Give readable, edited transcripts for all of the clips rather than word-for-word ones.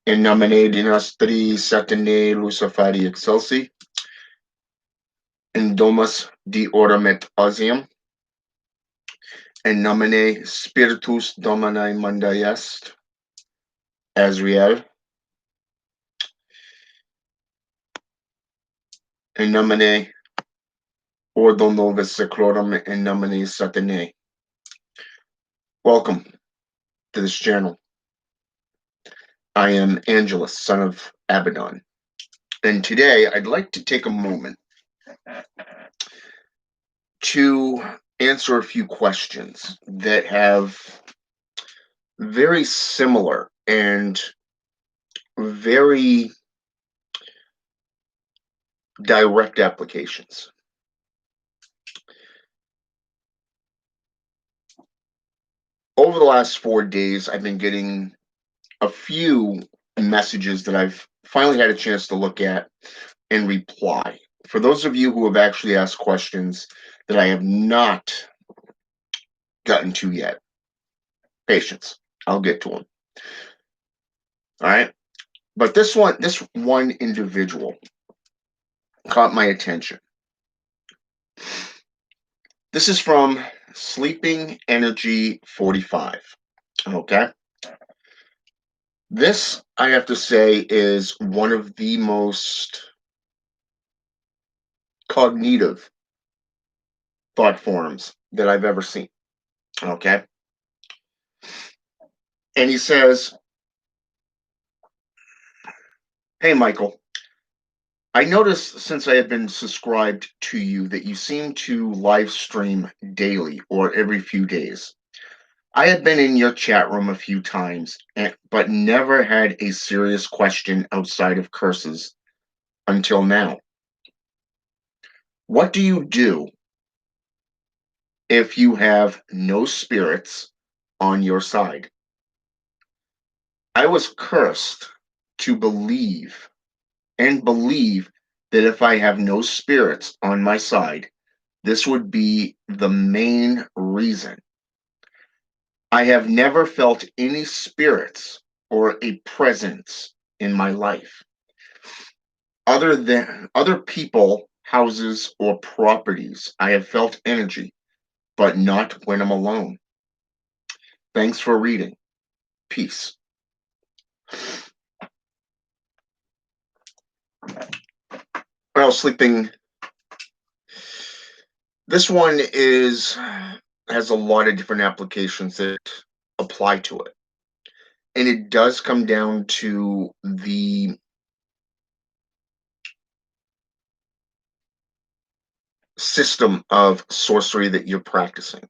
In nomine Dinastri Satanae Luciferi Excelsi, in domus de ornament Ausium, in nomine Spiritus Domini Mundi Est, Azriel, in nomine Ordo Novus Seclorum, in nomine Satanae. Welcome to this channel. I am Angelus, son of Abaddon, and today I'd like to take a moment to answer a few questions that have very similar and very direct applications. Over the last 4 days, I've been getting a few messages that I've finally had a chance to look at and reply. For those of you who have actually asked questions that I have not gotten to yet, patience, I'll get to them. All right. But this one individual caught my attention. This is from Sleeping Energy 45. Okay. This, I have to say, is one of the most cognitive thought forms that I've ever seen. Okay. And he says, "Hey, Michael, I noticed since I have been subscribed to you that you seem to live stream daily or every few days. I have been in your chat room a few times, but never had a serious question outside of curses until now. What do you do if you have no spirits on your side? I was cursed to believe that if I have no spirits on my side, this would be the main reason. I have never felt any spirits or a presence in my life. Other people, houses, or properties, I have felt energy, but not when I'm alone. Thanks for reading. Peace." Well, sleeping. This one has a lot of different applications that apply to it. And it does come down to the system of sorcery that you're practicing.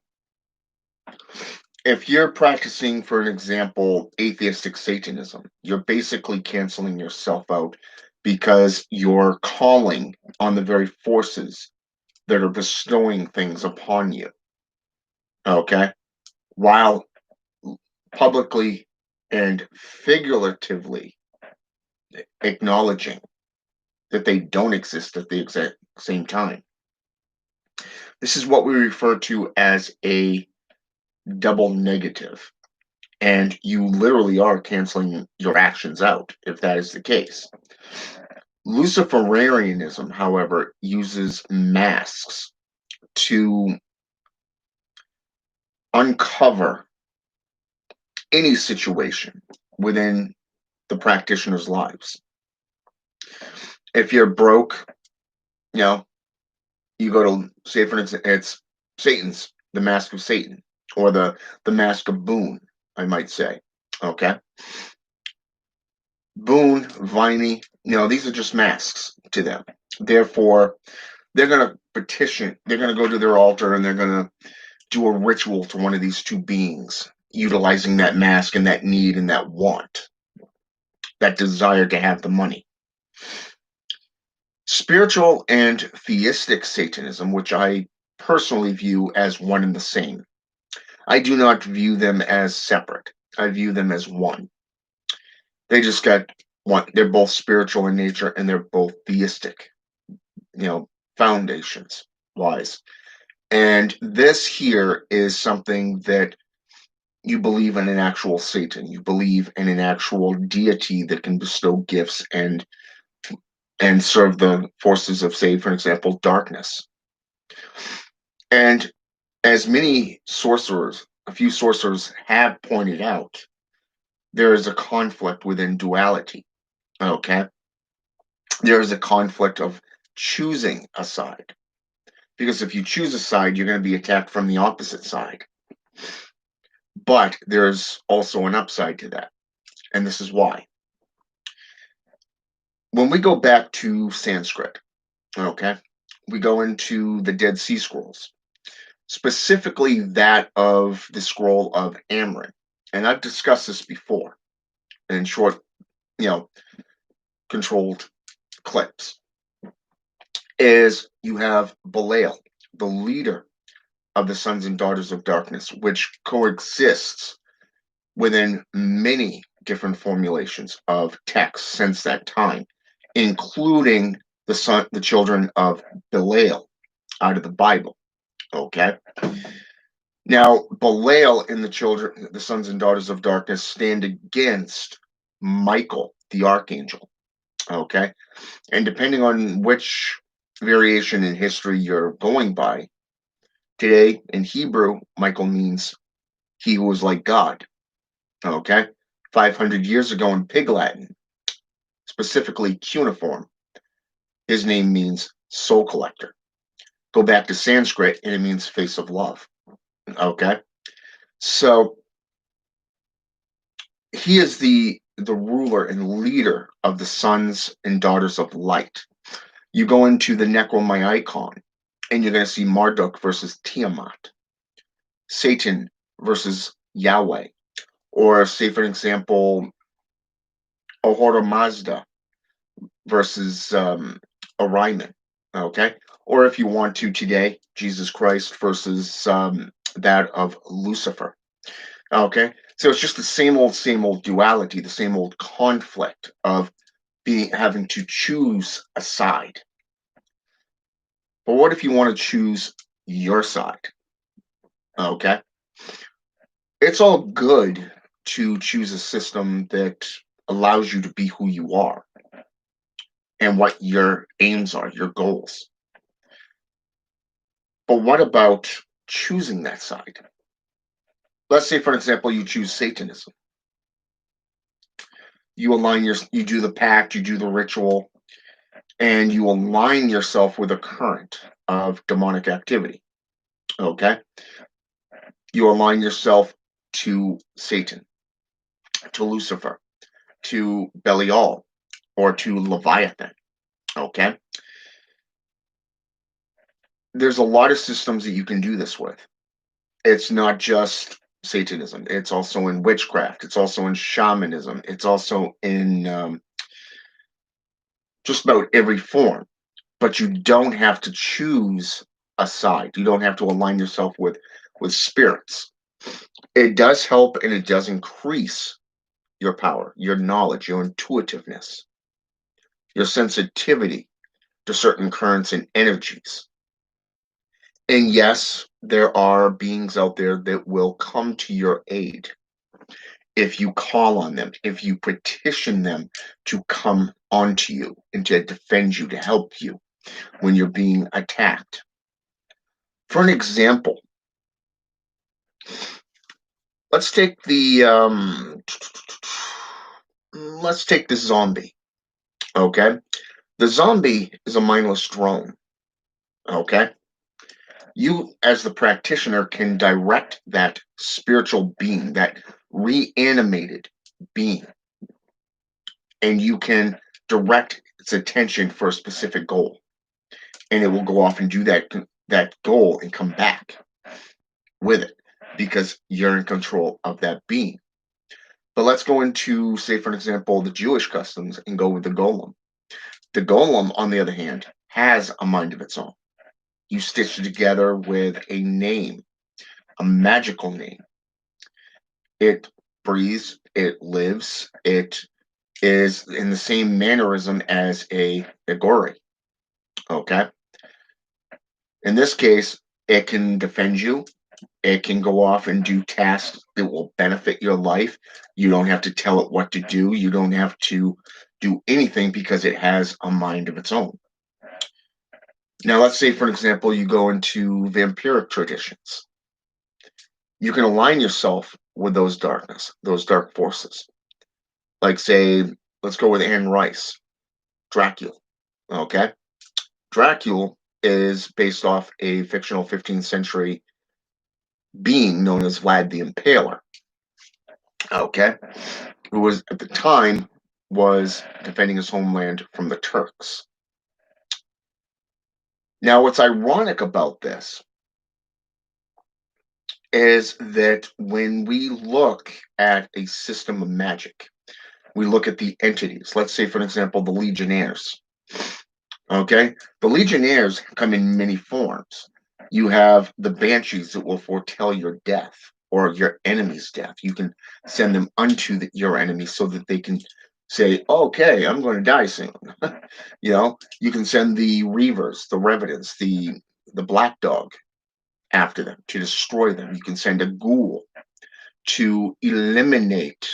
If you're practicing, for an example, atheistic Satanism, you're basically canceling yourself out because you're calling on the very forces that are bestowing things upon you. Okay? While publicly and figuratively acknowledging that they don't exist at the exact same time. This is what we refer to as a double negative. And you literally are canceling your actions out if that is the case. Luciferianism, however, uses masks to uncover any situation within the practitioner's lives. If you're broke, you go to, say, for instance, it's Satan's, the mask of Satan, or the mask of Boone, I might say. Okay. Boone, Viney, these are just masks to them. Therefore, they're going to petition, they're going to go to their altar and they're going to do a ritual to one of these two beings, utilizing that mask and that need and that want, that desire to have the money. Spiritual and theistic Satanism, which I personally view as one and the same. I do not view them as separate. I view them as one. They just got one. They're both spiritual in nature and they're both theistic. foundations wise. And this here is something that you believe in an actual Satan. You believe in an actual deity that can bestow gifts and serve the forces of, say, for example, darkness. And as many sorcerers, a few sorcerers have pointed out, there is a conflict within duality. Okay. There is a conflict of choosing a side. Because if you choose a side, you're going to be attacked from the opposite side. But there's also an upside to that. And this is why. When we go back to Sanskrit, okay, we go into the Dead Sea Scrolls, specifically that of the scroll of Amrin. And I've discussed this before in short, you know, controlled clips. Is you have Belial, the leader of the sons and daughters of darkness, which coexists within many different formulations of text since that time, including the children of Belial out of the Bible. Okay. Now, Belial and the sons and daughters of darkness, stand against Michael, the archangel. Okay. And depending on which variation in history you're going by, today in Hebrew, Michael means he who was like God. Okay. 500 years ago in Pig Latin, specifically cuneiform, his name means soul collector. Go back to Sanskrit and it means face of love. Okay. So he is the ruler and leader of the sons and daughters of light. You go into the Necromaicon and you're going to see Marduk versus Tiamat, Satan versus Yahweh, or say for example, Ahura Mazda versus Orion. Okay. Or if you want to today, Jesus Christ versus that of Lucifer. Okay. So it's just the same old duality, the same old conflict of having to choose a side. But what if you want to choose your side? Okay. It's all good to choose a system that allows you to be who you are and what your aims are, your goals. But what about choosing that side? Let's say, for example, you choose Satanism. You do the pact, you do the ritual, and you align yourself with a current of demonic activity. Okay? You align yourself to Satan, to Lucifer, to Belial, or to Leviathan. Okay? There's a lot of systems that you can do this with. It's not just Satanism. It's also in witchcraft. It's also in shamanism. It's also in just about every form. But you don't have to choose a side. You don't have to align yourself with spirits. It does help and it does increase your power, your knowledge, your intuitiveness, your sensitivity to certain currents and energies. And yes, there are beings out there that will come to your aid if you call on them, if you petition them to come onto you and to defend you, to help you when you're being attacked. For an example, let's take the zombie. Okay, the zombie is a mindless drone. Okay, you as the practitioner can direct that spiritual being, that reanimated being, and you can direct its attention for a specific goal, and it will go off and do that goal and come back with it because you're in control of that being. But let's go into, say, for example, the Jewish customs and go with the golem. The golem, on the other hand, has a mind of its own. You stitch it together with a name, a magical name. It breathes, it lives, it is in the same mannerism as a Agori. Okay. In this case, it can defend you. It can go off and do tasks that will benefit your life. You don't have to tell it what to do. You don't have to do anything because it has a mind of its own. Now, let's say, for example, you go into vampiric traditions. You can align yourself with those darkness, those dark forces. Like, say, let's go with Anne Rice, Dracula. Okay. Dracula is based off a fictional 15th century being known as Vlad the Impaler. Okay. Who was at the time was defending his homeland from the Turks. Now, what's ironic about this is that when we look at a system of magic, we look at the entities. Let's say, for example, the Legionnaires. Okay, the Legionnaires come in many forms. You have the Banshees that will foretell your death or your enemy's death. You can send them unto your enemy so that they can say, "Okay, I'm going to die soon." You can send the Reavers, the Revenants, the Black Dog after them to destroy them. You can send a Ghoul to eliminate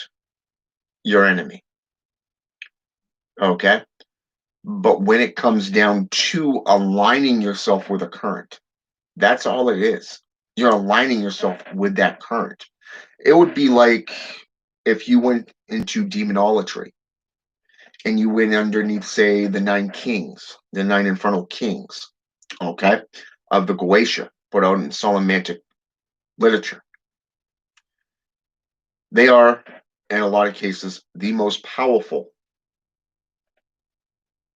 your enemy. Okay, but when it comes down to aligning yourself with a current, that's all it is. You're aligning yourself with that current. It would be like if you went into demonolatry and you went underneath, say, the nine kings, the nine infernal kings, okay, of the Goetia, put out in Salamantic literature. They are, in a lot of cases, the most powerful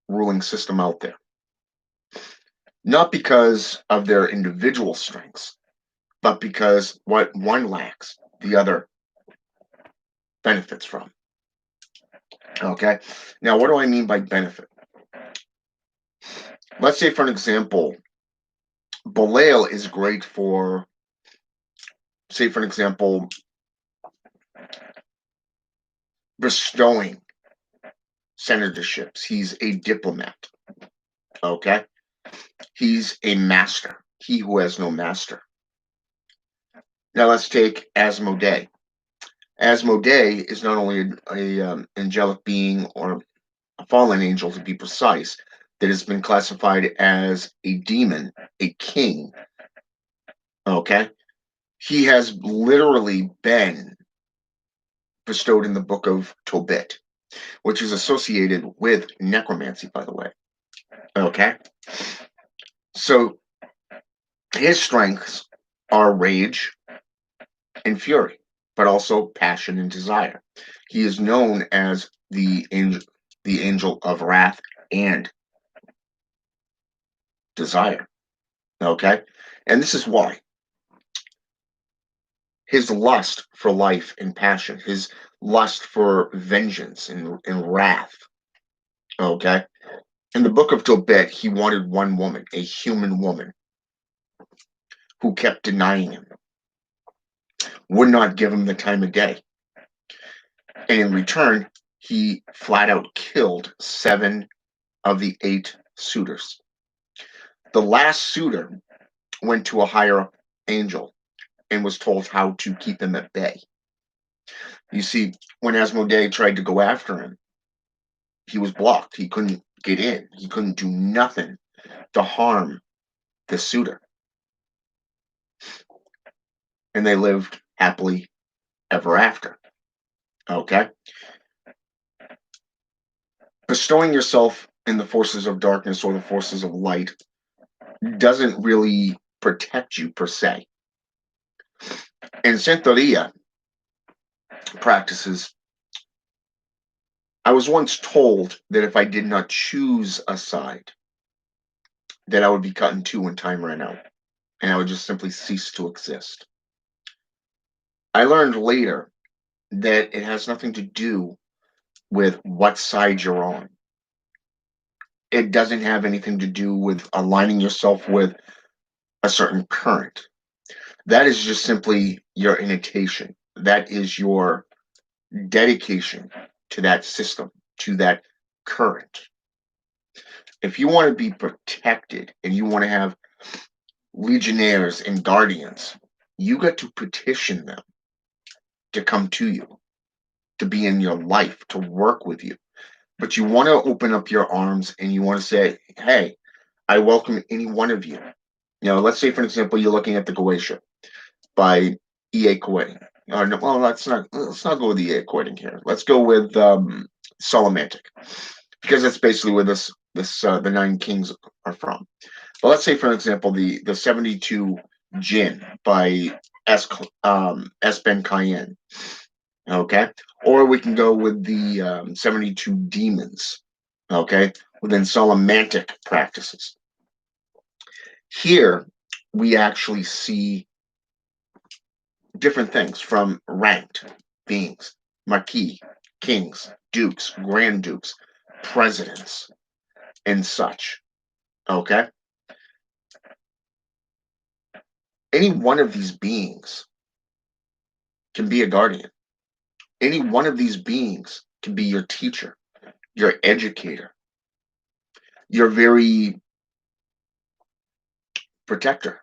ruling system out there. Not because of their individual strengths, but because what one lacks, the other benefits from. Okay. Now, what do I mean by benefit? Let's say, for an example, Belial is great for, say, for an example, bestowing senatorships. He's a diplomat. Okay. He's a master. He who has no master. Now, let's take Asmodee. Asmodee is not only a angelic being or a fallen angel to be precise, that has been classified as a demon, a king. Okay. He has literally been bestowed in the book of Tobit, which is associated with necromancy, by the way. Okay. So his strengths are rage and fury, but also passion and desire. He is known as the angel of wrath and desire. Okay. And this is why his lust for life and passion, his lust for vengeance and wrath. Okay. In the book of Tobit, he wanted one woman, a human woman, who kept denying him, would not give him the time of day. And in return, he flat out killed 7 of the 8 suitors. The last suitor went to a higher angel and was told how to keep him at bay. You see, when Asmodee tried to go after him, he was blocked. He couldn't get in. He couldn't do nothing to harm the suitor. And they lived happily ever after. Okay? Bestowing yourself in the forces of darkness or the forces of light doesn't really protect you per se. In Santeria practices, I was once told that if I did not choose a side, that I would be cut in two when time ran out, and I would just simply cease to exist. I learned later that it has nothing to do with what side you're on. It doesn't have anything to do with aligning yourself with a certain current. That is just simply your initiation. That is your dedication to that system, to that current. If you want to be protected and you want to have legionnaires and guardians, you got to petition them to come to you, to be in your life, to work with you. But you want to open up your arms and you want to say, hey, I welcome any one of you. Let's say, for example, you're looking at the Goetia by E.A. Koetting. No, well, let's not go with E.A. Koetting here. Let's go with Solomantic, because that's basically where the Nine Kings are from. But let's say, for example, the 72 Jinn by S. Ben Cayenne. Okay, or we can go with the 72 demons. Okay, within Solomantic practices. Here, we actually see different things from ranked beings, marquis, kings, dukes, grand dukes, presidents, and such. Okay? Any one of these beings can be a guardian. Any one of these beings can be your teacher, your educator, your very protector.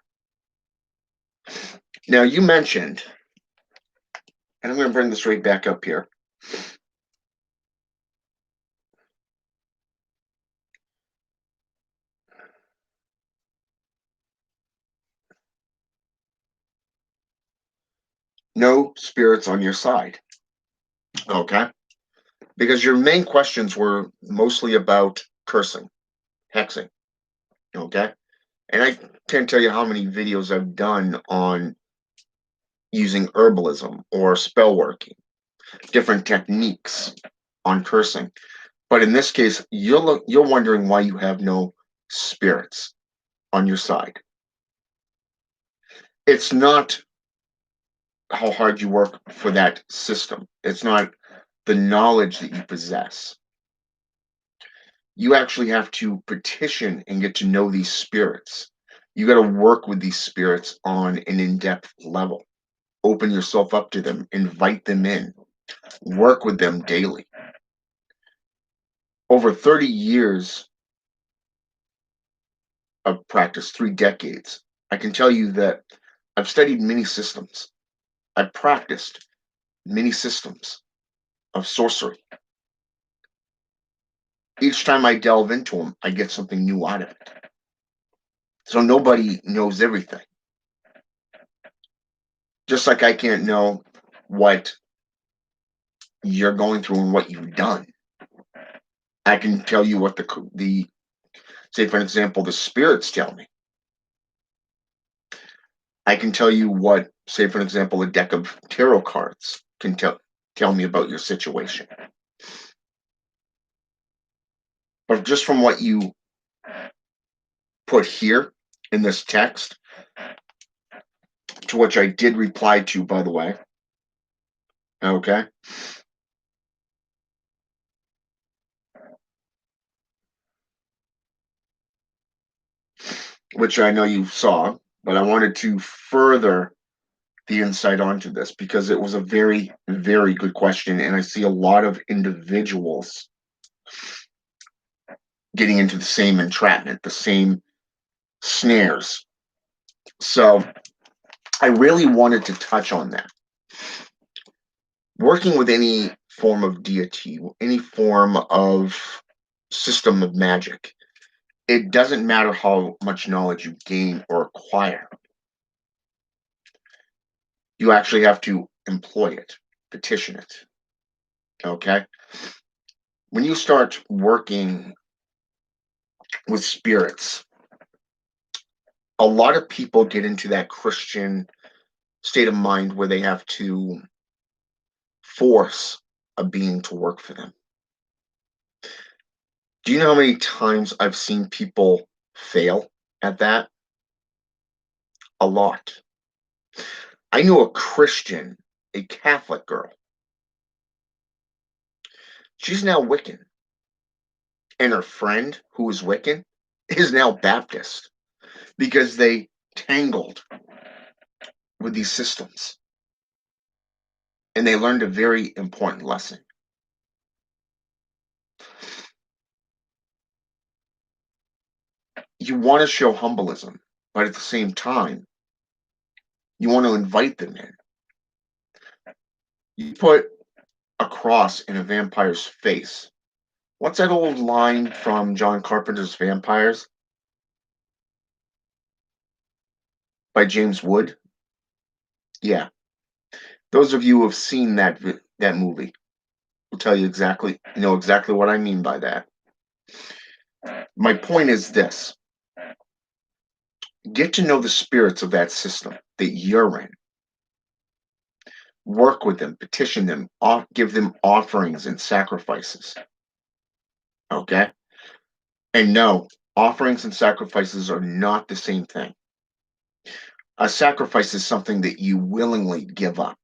Now, you mentioned, and I'm going to bring this right back up here. No spirits on your side. Okay? Because your main questions were mostly about cursing, hexing. Okay? And I can't tell you how many videos I've done on using herbalism or spell working, different techniques on cursing. But in this case, you're wondering why you have no spirits on your side. It's not how hard you work for that system. It's not the knowledge that you possess. You actually have to petition and get to know these spirits. You got to work with these spirits on an in-depth level. Open yourself up to them, invite them in, work with them daily. Over 30 years of practice, 3 decades, I can tell you that I've studied many systems. I've practiced many systems of sorcery. Each time I delve into them, I get something new out of it. So nobody knows everything. Just like I can't know what you're going through and what you've done. I can tell you what the say, for example, the spirits tell me. I can tell you what, say, for example, a deck of tarot cards can tell me about your situation. But just from what you put here in this text, to which I did reply to, by the way, okay, which I know you saw, but I wanted to further the insight onto this because it was a very, very good question. And I see a lot of individuals getting into the same entrapment, the same snares. So I really wanted to touch on that. Working with any form of deity, any form of system of magic, it doesn't matter how much knowledge you gain or acquire. You actually have to employ it, petition it. Okay? When you start working with spirits, a lot of people get into that Christian state of mind where they have to force a being to work for them. Do you know how many times I've seen people fail at that? A lot. I knew a Christian, a Catholic girl. She's now Wiccan. And her friend, who was Wiccan, is now Baptist because they tangled with these systems. And they learned a very important lesson. you want to show humbleism, but at the same time, you want to invite them in. You put a cross in a vampire's face. What's that old line from John Carpenter's Vampires by James Wood? Yeah, those of you who have seen that movie will tell you know exactly what I mean by that. My point is this: get to know the spirits of that system that you're in. Work with them, petition them, give them offerings and sacrifices. Okay? And no, offerings and sacrifices are not the same thing. A sacrifice is something that you willingly give up.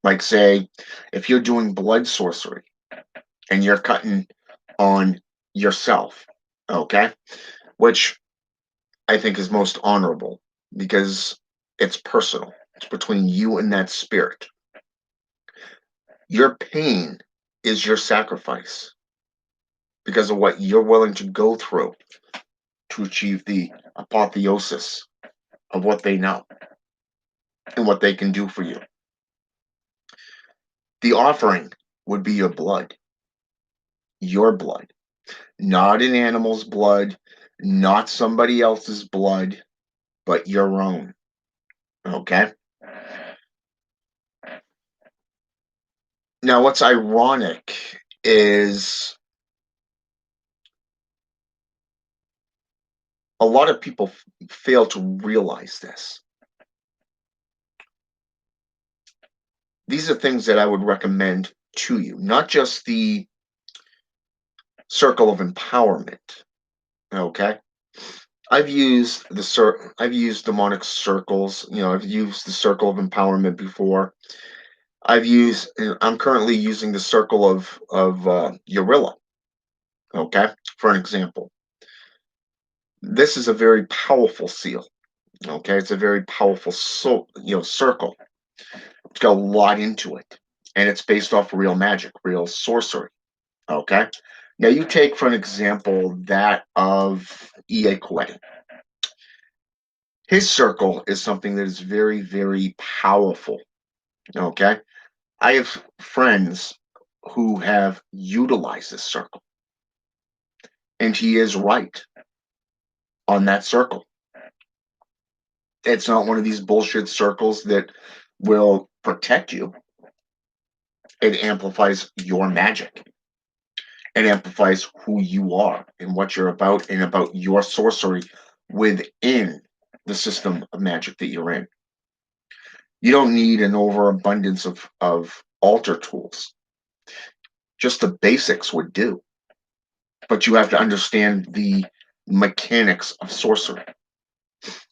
Like, say, if you're doing blood sorcery and you're cutting on yourself, okay? Which I think is most honorable because it's personal, it's between you and that spirit. Your pain is your sacrifice because of what you're willing to go through to achieve the apotheosis of what they know and what they can do for you. The offering would be your blood, not an animal's blood, not somebody else's blood, but your own. Okay? Now, what's ironic is a lot of people fail to realize this. These are things that I would recommend to you, not just the circle of empowerment. Okay? I've used demonic circles, I've used the circle of empowerment before. I'm currently using the circle of Urilla, okay, for an example. This is a very powerful seal, okay? It's a very powerful circle. It's got a lot into it, and it's based off real magic, real sorcery, okay? Now you take, for an example, that of E.A. Coetti. His circle is something that is very, very powerful, okay? I have friends who have utilized this circle, and he is right on that circle. It's not one of these bullshit circles that will protect you. It amplifies your magic. It amplifies who you are and what you're about and about your sorcery within the system of magic that you're in. You don't need an overabundance of altar tools. Just the basics would do. But you have to understand the mechanics of sorcery.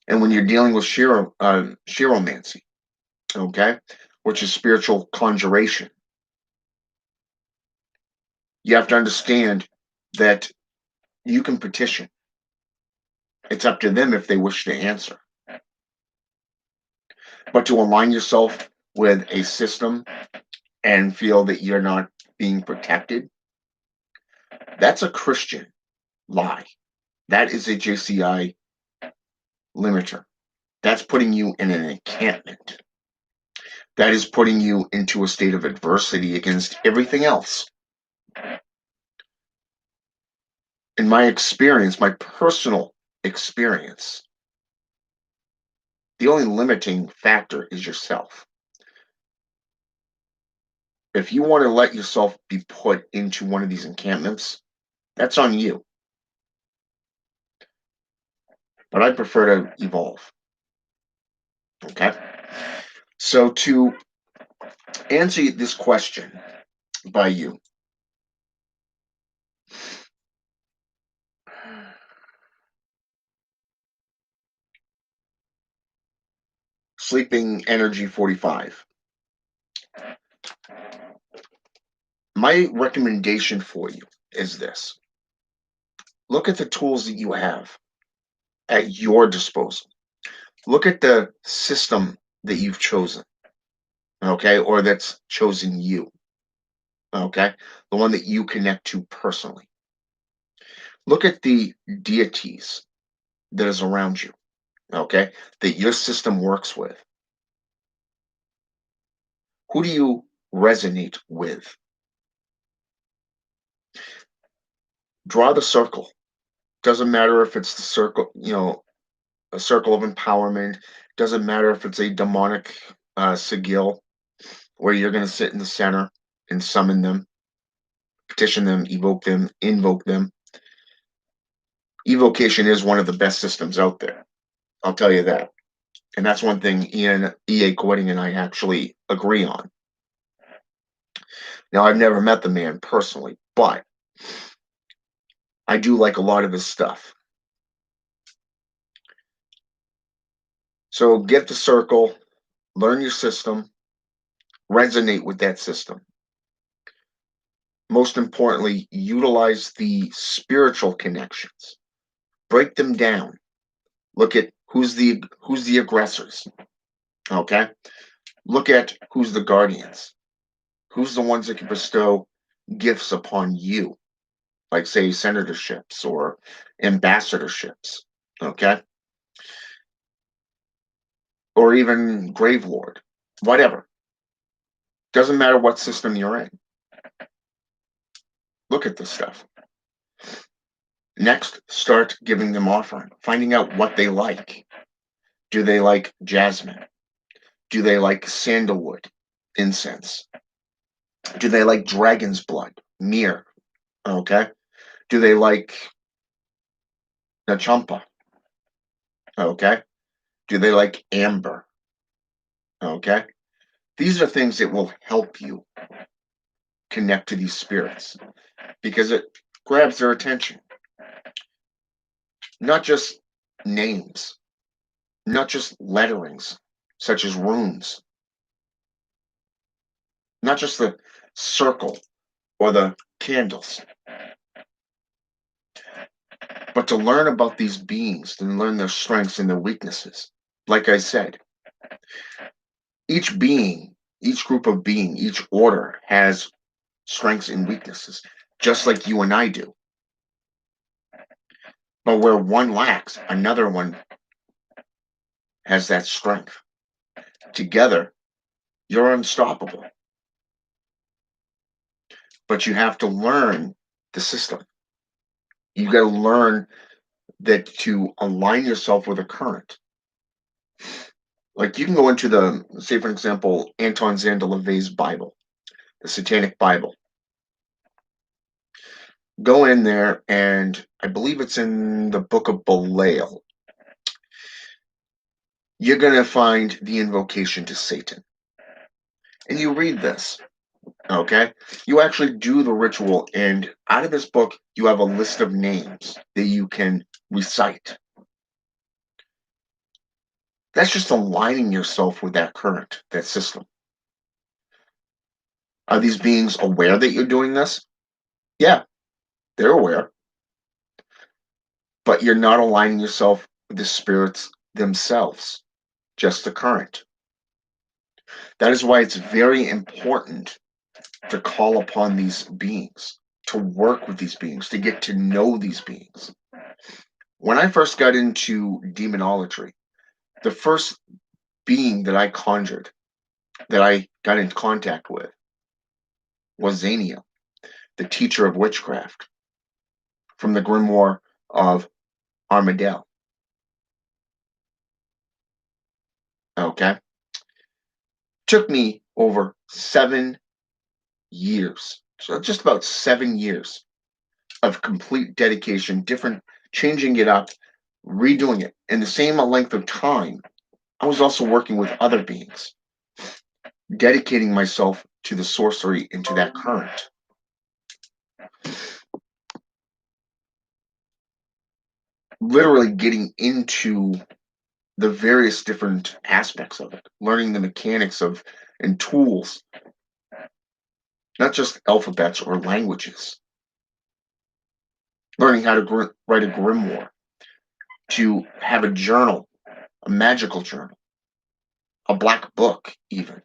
And when you're dealing with chiromancy, okay, which is spiritual conjuration, you have to understand that you can petition. It's up to them if they wish to answer. But to align yourself with a system and feel that you're not being protected, that's a Christian lie. That is a JCI limiter. That's putting you in an encampment. That is putting you into a state of adversity against everything else. In my experience, my personal experience, the only limiting factor is yourself. If you want to let yourself be put into one of these encampments, that's on you. But I prefer to evolve. Okay? So to answer this question by you, Sleeping Energy 45. My recommendation for you is this. Look at the tools that you have at your disposal. Look at the system that you've chosen, okay, or that's chosen you, okay, the one that you connect to personally. Look at the deities that is around you, okay, that your system works with. Who do you resonate with? Draw the circle. Doesn't matter if it's the circle, a circle of empowerment. Doesn't matter if it's a demonic sigil where you're going to sit in the center and summon them, petition them, evoke them, invoke them. Evocation is one of the best systems out there. I'll tell you that. And that's one thing Ian E.A. Quitting and I actually agree on. Now, I've never met the man personally, but I do like a lot of his stuff. So get the circle, learn your system, resonate with that system. Most importantly, utilize the spiritual connections. Break them down. Look at who's the aggressors. Okay? Look at who's the guardians. Who's the ones that can bestow gifts upon you, like say senatorships or ambassadorships. Okay? Or even Grave Lord. Whatever. Doesn't matter what system you're in. Look at this stuff. Next, start giving them offering, finding out what they like. Do they like jasmine? Do they like sandalwood incense? Do they like dragon's blood, myrrh? Okay. Do they like nachampa? Okay. Do they like amber? Okay. These are things that will help you connect to these spirits because it grabs their attention. Not just names, not just letterings such as runes, not just the circle or the candles, but to learn about these beings and learn their strengths and their weaknesses. Like I said, each being, each group of being, each order has strengths and weaknesses, just like you and I do. But where one lacks, another one has that strength. Together, you're unstoppable. But you have to learn the system. You got to learn that to align yourself with a current. Like you can go into the, say for example, Anton Zanderleve's Bible, the Satanic Bible. Go in there, and I believe it's in the book of Belial. You're going to find the invocation to Satan. And you read this, okay? You actually do the ritual, and out of this book, you have a list of names that you can recite. That's just aligning yourself with that current, that system. Are these beings aware that you're doing this? Yeah, they're aware. But you're not aligning yourself with the spirits themselves, just the current. That is why it's very important to call upon these beings, to work with these beings, to get to know these beings. When I first got into demonology, the first being that I conjured, that I got in contact with, was Zania, the teacher of witchcraft, from the grimoire of Armadale. Okay? Took me over 7 years. So just about 7 years of complete dedication, different, changing it up, redoing it. In the same length of time, I was also working with other beings, dedicating myself to the sorcery and to that current. Literally getting into the various different aspects of it, learning the mechanics of and tools, not just alphabets or languages, learning how to write a grimoire, to have a journal, a magical journal, a black book, even.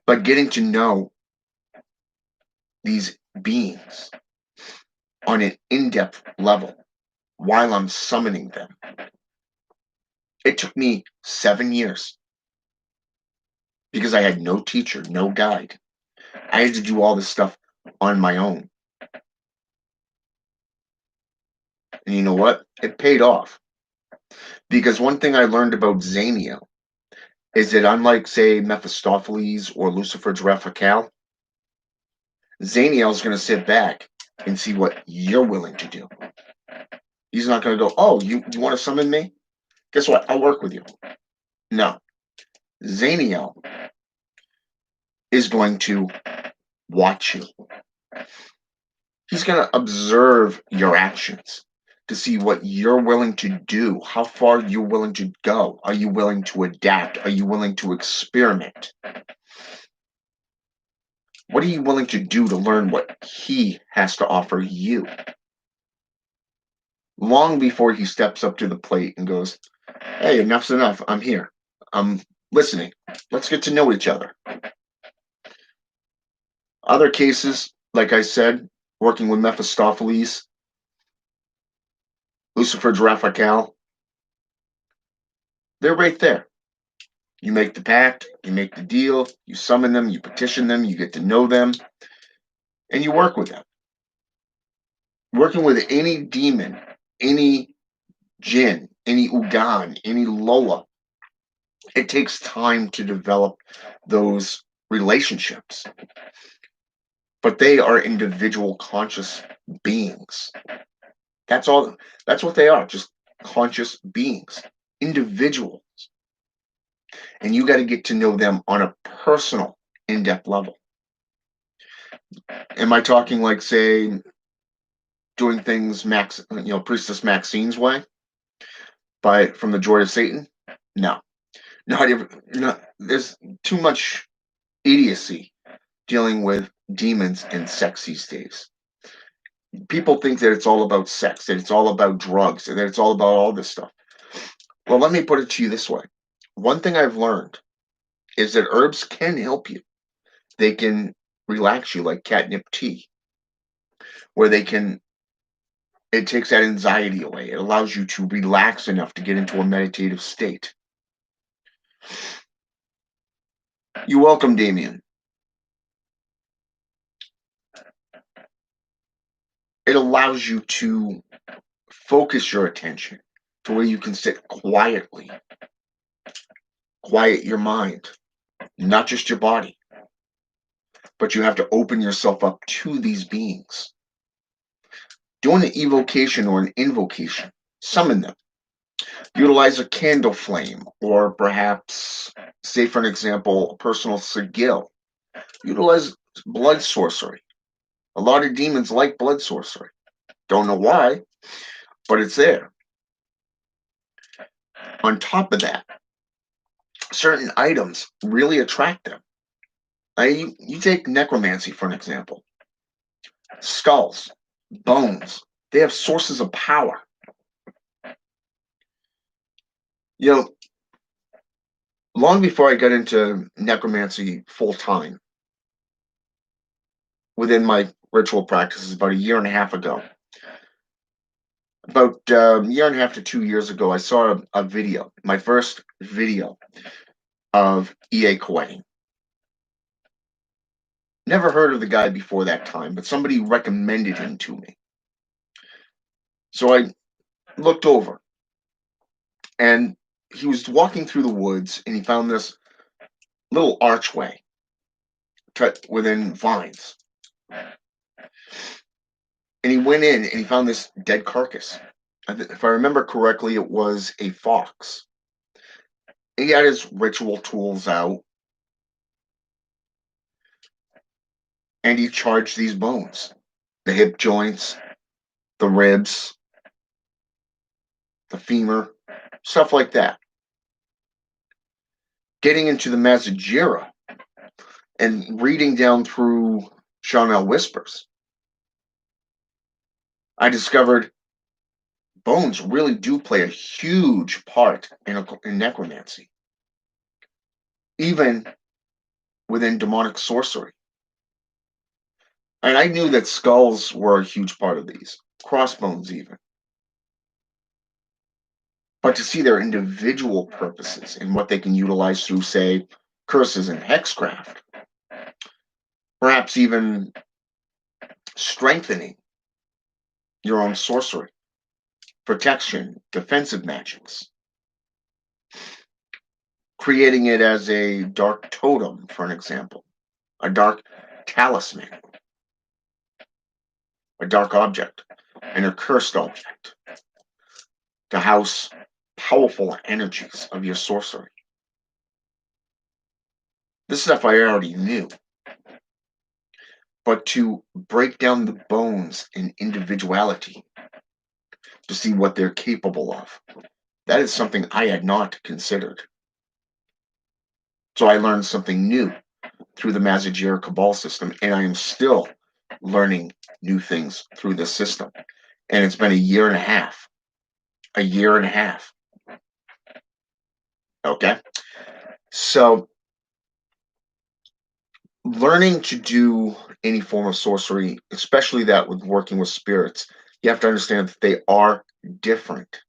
But getting to know these beings on an in-depth level while I'm summoning them. It took me 7 years because I had no teacher, no guide. I had to do all this stuff on my own. And you know what? It paid off. Because one thing I learned about Zaniel is that unlike, say, Mephistopheles or Lucifer's Raphael, Zaniel's going to sit back and see what you're willing to do. He's not going to go, oh, you want to summon me? Guess what? I'll work with you. No. Zaniel is going to watch you. He's going to observe your actions to see what you're willing to do, how far you're willing to go. Are you willing to adapt? Are you willing to experiment? What are you willing to do to learn what he has to offer you? Long before he steps up to the plate and goes, hey, enough's enough. I'm here. I'm listening. Let's get to know each other. Other cases, like I said, working with Mephistopheles, Lucifer's Raphael, they're right there. You make the pact, you make the deal, you summon them, you petition them, you get to know them, and you work with them. Working with any demon, any jinn, any Ugan, any Lola, it takes time to develop those relationships. But they are individual conscious beings. That's all. That's what they are, just conscious beings, individuals. And you got to get to know them on a personal, in-depth level. Am I talking like, say, doing things Priestess Maxine's way, from the Joy of Satan? No, not even. No, there's too much idiocy dealing with demons and sex these days. People think that it's all about sex, that it's all about drugs, and that it's all about all this stuff. Well, let me put it to you this way. One thing I've learned is that herbs can help you. They can relax you like catnip tea, where it takes that anxiety away. It allows you to relax enough to get into a meditative state. You're welcome, Damien. It allows you to focus your attention to where you can sit quietly, quiet your mind, not just your body, but you have to open yourself up to these beings. Doing an evocation or an invocation, summon them. Utilize a candle flame, or perhaps, say for an example, a personal sigil. Utilize blood sorcery. A lot of demons like blood sorcery. Don't know why, but it's there. On top of that, certain items really attract them. You take necromancy for an example. Skulls, bones, they have sources of power. Long before I got into necromancy full time, within my ritual practices about a year and a half ago, about a year and a half to 2 years ago, I saw a video, my first video of E.A. Coetti. Never heard of the guy before that time, but somebody recommended him to me. So I looked over, and he was walking through the woods, and he found this little archway cut within vines. And he went in, and he found this dead carcass. If I remember correctly, it was a fox. He had his ritual tools out, and he charged these bones, the hip joints, the ribs, the femur, stuff like that. Getting into the Mazajira and reading down through Charnel Whispers, I discovered bones really do play a huge part in necromancy, even within demonic sorcery. And I knew that skulls were a huge part of these, crossbones even. But to see their individual purposes and what they can utilize through, say, curses and hexcraft, perhaps even strengthening your own sorcery, protection, defensive magics, creating it as a dark totem, for an example, a dark talisman, a dark object, an accursed object to house powerful energies of your sorcery. This stuff I already knew, but to break down the bones in individuality to see what they're capable of, that is something I had not considered. So I learned something new through the Mazajir Cabal system, and I am still learning new things through this system. And it's been a year and a half. A year and a half. Okay. So learning to do any form of sorcery, especially that with working with spirits, you have to understand that they are different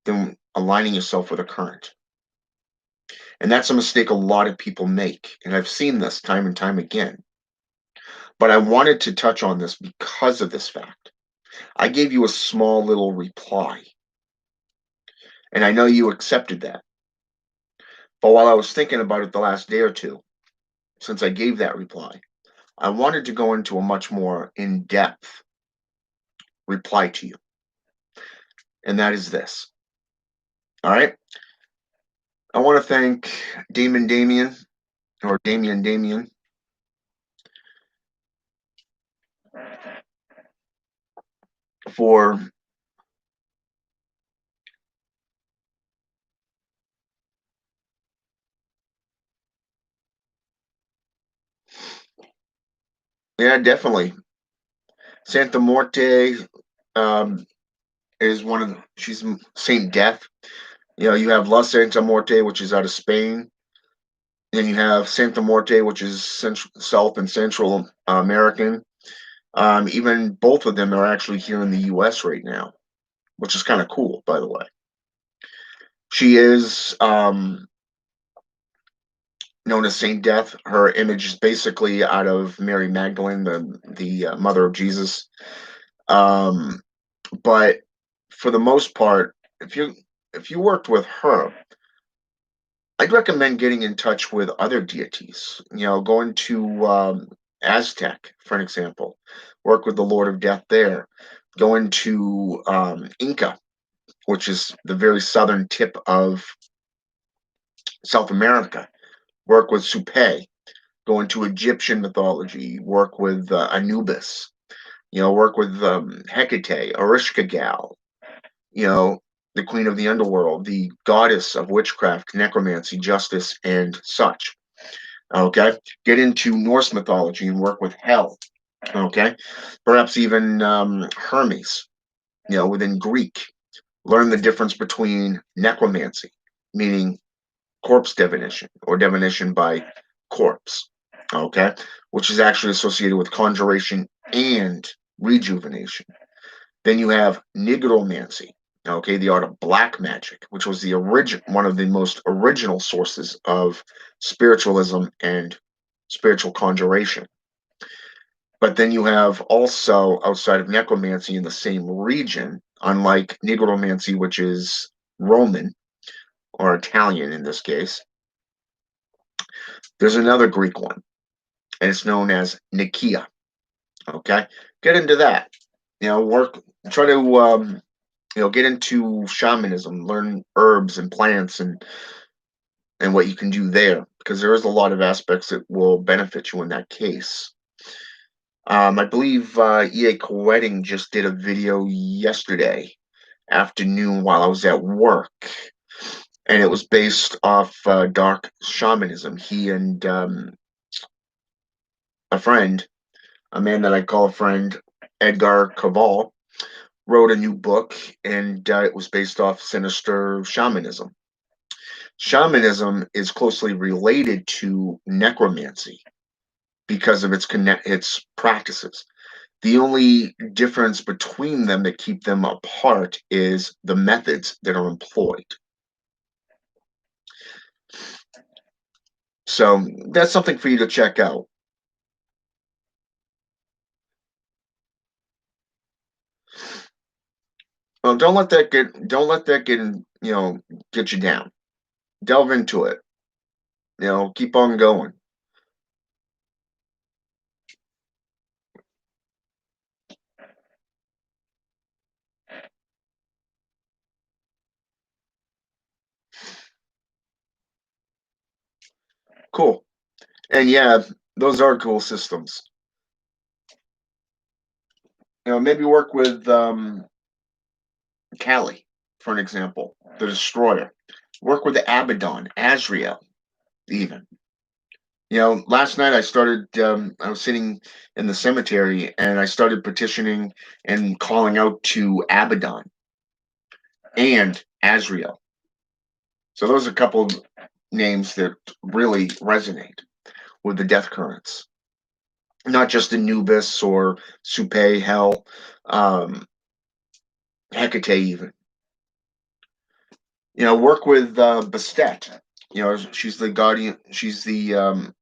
than aligning yourself with a current. And that's a mistake a lot of people make. And I've seen this time and time again. But I wanted to touch on this because of this fact. I gave you a small little reply, and I know you accepted that. But while I was thinking about it the last day or two, since I gave that reply, I wanted to go into a much more in depth reply to you. And that is this. All right. I want to thank Damien or Damien for yeah, definitely. Santa Morte um, is one of she's Saint Death. You know, you have La Santa Morte, which is out of Spain. Then you have Santa Morte, which is South and Central American. Even both of them are actually here in the U.S. right now, which is kind of cool, by the way. She is known as Saint Death. Her image is basically out of Mary Magdalene, the mother of Jesus. Um, but for the most part, if you worked with her, I'd recommend getting in touch with other deities. You know, going to Aztec, for an example, work with the Lord of Death there. Going to Inca, which is the very southern tip of South America. Work with Supe. Go into Egyptian mythology. Work with Anubis. You know, work with Hecate, Ereshkigal. You know, the queen of the underworld, the goddess of witchcraft, necromancy, justice, and such. Okay, get into Norse mythology and work with Hel. Okay, perhaps even Hermes. You know, within Greek, learn the difference between necromancy, meaning corpse divination or divination by corpse, okay, which is actually associated with conjuration and rejuvenation. Then you have nigromancy, okay, the art of black magic, which was the one of the most original sources of spiritualism and spiritual conjuration. But then you have also outside of necromancy in the same region, unlike nigromancy, which is Roman or Italian in this case, there's another Greek one, and it's known as Nikia. Okay, get into that. You know, try to get into shamanism, learn herbs and plants and what you can do there, because there is a lot of aspects that will benefit you in that case. I believe EA Wedding just did a video yesterday afternoon while I was at work, and it was based off dark shamanism. He and a friend, a man that I call a friend, Edgar Cabal, wrote a new book, and it was based off sinister shamanism. Shamanism is closely related to necromancy, because of its practices. The only difference between them that keep them apart is the methods that are employed. So that's something for you to check out. Well, don't let that get get you down. Delve into it. Keep on going. Cool. And yeah, those are cool systems. Maybe work with Kali, for an example, the Destroyer. Work with the Abaddon, Azrael, even. Last night I was sitting in the cemetery and I started petitioning and calling out to Abaddon and Azrael. So those are a couple of names that really resonate with the death currents. Not just Anubis or Supe, Hell, Hecate even. Work with Bastet. She's the guardian. She's the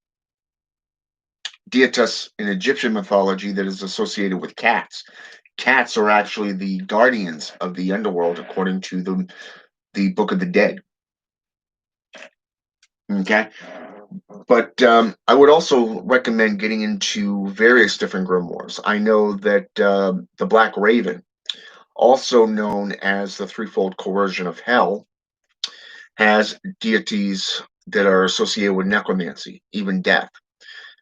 deities in Egyptian mythology that is associated with cats. Cats are actually the guardians of the underworld, according to the Book of the Dead. Okay, but I would also recommend getting into various different grimoires. I know that the Black Raven, also known as the Threefold Coercion of Hell, has deities that are associated with necromancy, even death.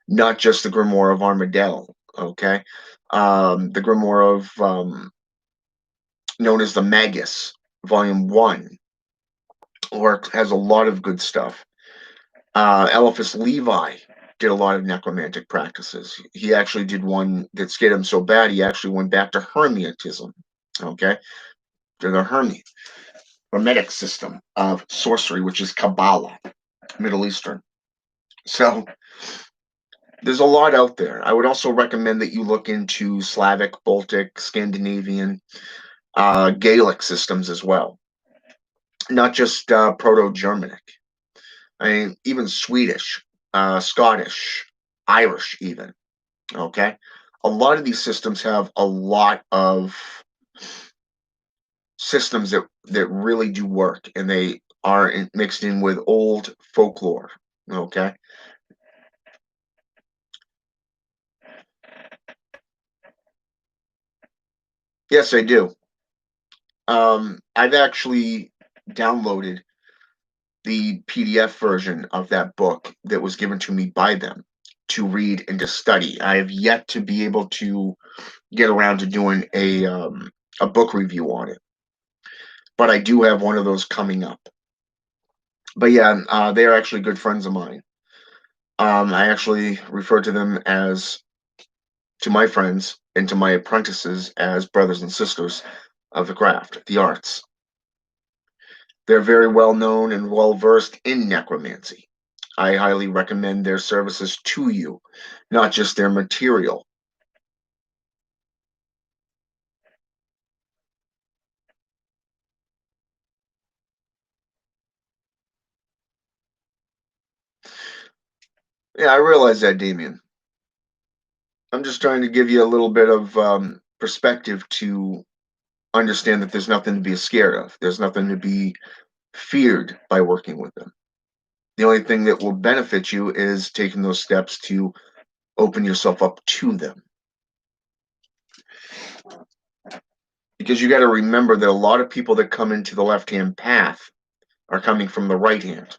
Not just the Grimoire of Armadale. Okay, the Grimoire of known as the Magus, Volume 1, or has a lot of good stuff. Eliphas Levi did a lot of necromantic practices. He actually did one that scared him so bad he actually went back to Hermetism. Okay, to the Hermetic system of sorcery, which is Kabbalah, Middle Eastern. So there's a lot out there. I would also recommend that you look into Slavic, Baltic, Scandinavian, Gaelic systems as well, not just Proto-Germanic. I mean, even Swedish, Scottish, Irish, even. Okay, a lot of these systems have a lot of systems that really do work, and they are mixed in with old folklore. Okay, yes, I do. I've actually downloaded the PDF version of that book that was given to me by them to read and to study. I have yet to be able to get around to doing a book review on it, but I do have one of those coming up. But yeah, they are actually good friends of mine. I actually refer to them as to my friends and to my apprentices as brothers and sisters of the craft, the arts. They're very well known and well versed in necromancy. I highly recommend their services to you, not just their material. Yeah, I realize that, Damien. I'm just trying to give you a little bit of perspective to understand that there's nothing to be scared of. There's nothing to be feared by working with them. The only thing that will benefit you is taking those steps to open yourself up to them. Because you got to remember that a lot of people that come into the left hand path are coming from the right hand.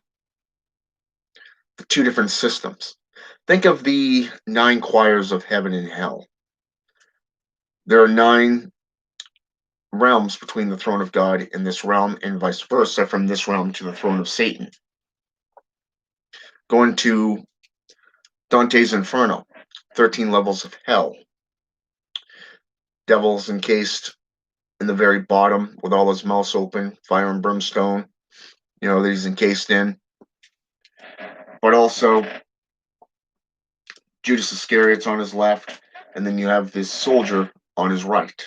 The two different systems. Think of the 9 choirs of heaven and hell. There are 9 realms between the throne of God and this realm, and vice versa from this realm to the throne of Satan. Going to Dante's Inferno, 13 levels of hell. Devil's encased in the very bottom with all his mouths open, fire and brimstone, that he's encased in. But also Judas Iscariot's on his left, and then you have this soldier on his right.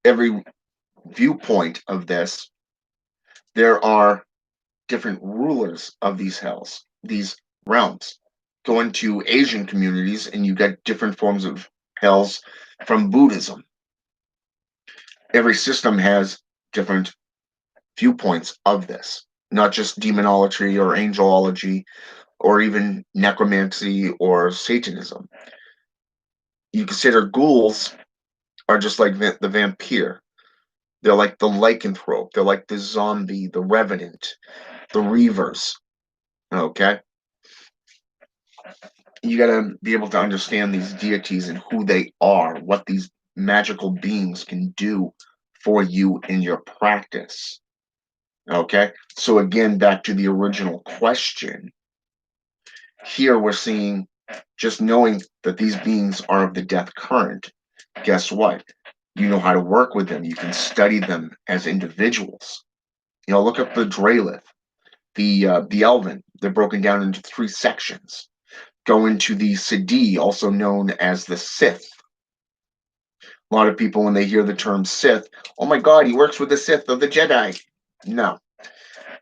Every viewpoint of this, there are different rulers of these hells, these realms. Go into Asian communities, and you get different forms of hells from Buddhism. Every system has different viewpoints of this, not just demonology or angelology or even necromancy or Satanism. You consider ghouls are just like the vampire. They're like the lycanthrope. They're like the zombie, the revenant, the reavers. Okay? You got to be able to understand these deities and who they are, what these magical beings can do for you in your practice. Okay? So, again, back to the original question. Here we're seeing just knowing that these beings are of the death current. Guess what? You know how to work with them. You can study them as individuals. Look up the Dralith, the Elven. They're broken down into 3 sections. Go into the Siddhi, also known as the Sith. A lot of people, when they hear the term Sith, oh my God, he works with the Sith of the Jedi. No,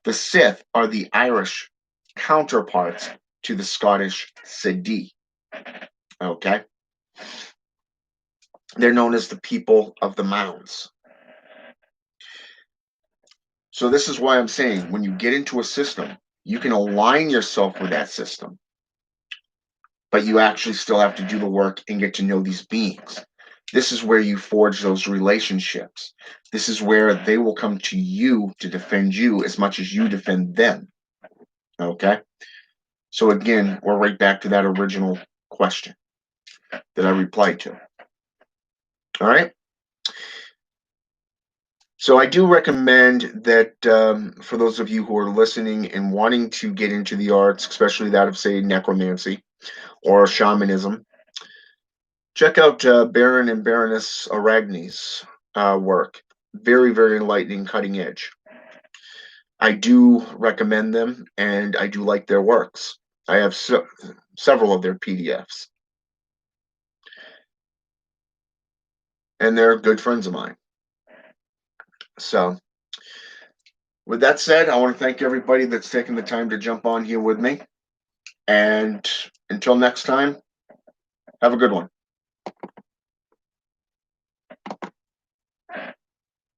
the Sith are the Irish counterparts to the Scottish Siddhi. Okay, they're known as the people of the mounds. So this is why I'm saying when you get into a system, you can align yourself with that system, but you actually still have to do the work and get to know these beings. This is where you forge those relationships. This is where they will come to you to defend you as much as you defend them. Okay? So again, we're right back to that original question that I replied to. All right? So I do recommend that for those of you who are listening and wanting to get into the arts, especially that of, say, necromancy or shamanism, check out Baron and Baroness Aragni's work. Very, very enlightening, cutting edge. I do recommend them, and I do like their works. I have several of their PDFs, and they're good friends of mine. So, with that said, I want to thank everybody that's taken the time to jump on here with me. And until next time, have a good one.